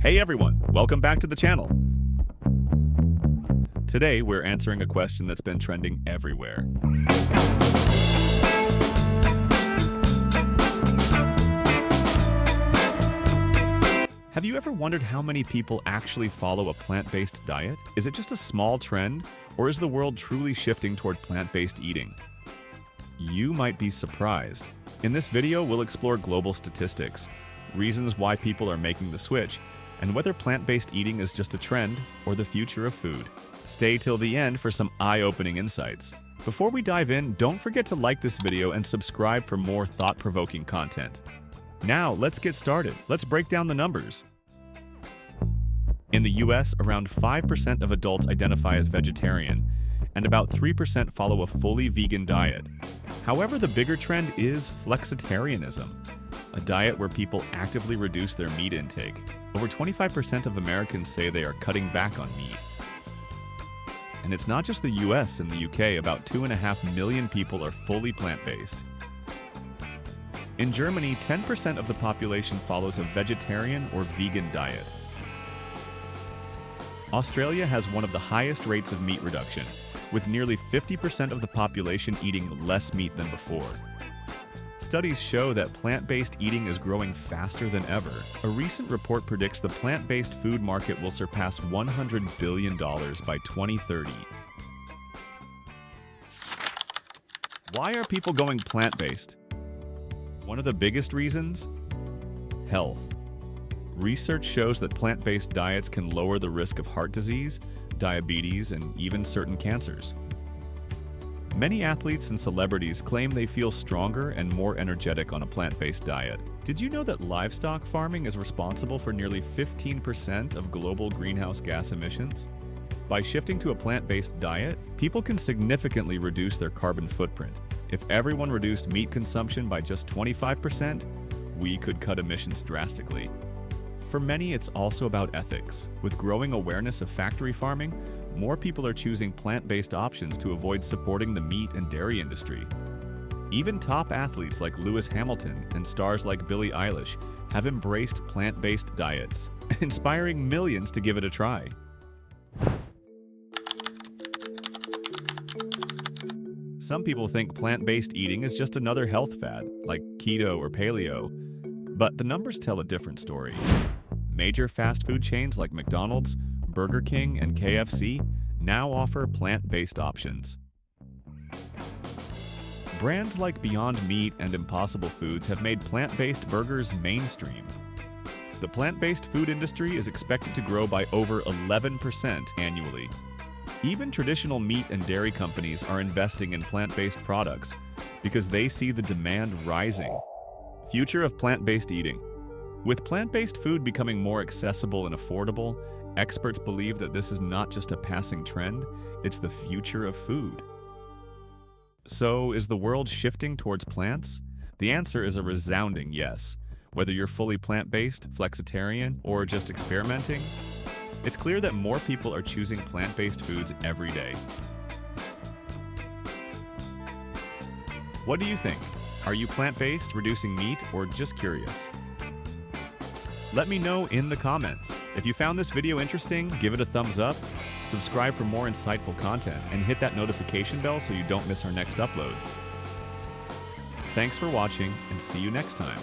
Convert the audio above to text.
Hey everyone, welcome back to the channel. Today we're answering a question that's been trending everywhere. Have you ever wondered how many people actually follow a plant-based diet? Is it just a small trend, or is the world truly shifting toward plant-based eating? You might be surprised. In this video, we'll explore global statistics, reasons why people are making the switch, and whether plant-based eating is just a trend or the future of food. Stay till the end for some eye-opening insights. Before we dive in, don't forget to like this video and subscribe for more thought-provoking content. Now, let's get started. Let's break down the numbers. In the US, around 5% of adults identify as vegetarian, and about 3% follow a fully vegan diet. However, the bigger trend is flexitarianism, a diet where people actively reduce their meat intake. Over 25% of Americans say they are cutting back on meat. And it's not just the US and the UK, about 2.5 million people are fully plant-based. In Germany, 10% of the population follows a vegetarian or vegan diet. Australia has one of the highest rates of meat reduction, with nearly 50% of the population eating less meat than before. Studies show that plant-based eating is growing faster than ever. A recent report predicts the plant-based food market will surpass $100 billion by 2030. Why are people going plant-based? One of the biggest reasons? Health. Research shows that plant-based diets can lower the risk of heart disease, diabetes, and even certain cancers. Many athletes and celebrities claim they feel stronger and more energetic on a plant-based diet. Did you know that livestock farming is responsible for nearly 15% of global greenhouse gas emissions? By shifting to a plant-based diet, people can significantly reduce their carbon footprint. If everyone reduced meat consumption by just 25%, we could cut emissions drastically. For many, it's also about ethics. With growing awareness of factory farming, more people are choosing plant-based options to avoid supporting the meat and dairy industry. Even top athletes like Lewis Hamilton and stars like Billie Eilish have embraced plant-based diets, inspiring millions to give it a try. Some people think plant-based eating is just another health fad, like keto or paleo, but the numbers tell a different story. Major fast food chains like McDonald's, Burger King, and KFC now offer plant-based options. Brands like Beyond Meat and Impossible Foods have made plant-based burgers mainstream. The plant-based food industry is expected to grow by over 11% annually. Even traditional meat and dairy companies are investing in plant-based products because they see the demand rising. Future of plant-based eating. With plant-based food becoming more accessible and affordable, experts believe that this is not just a passing trend, it's the future of food. So, is the world shifting towards plants? The answer is a resounding yes. Whether you're fully plant-based, flexitarian, or just experimenting, it's clear that more people are choosing plant-based foods every day. What do you think? Are you plant-based, reducing meat, or just curious? Let me know in the comments. If you found this video interesting, give it a thumbs up, subscribe for more insightful content, and hit that notification bell so you don't miss our next upload. Thanks for watching, and see you next time.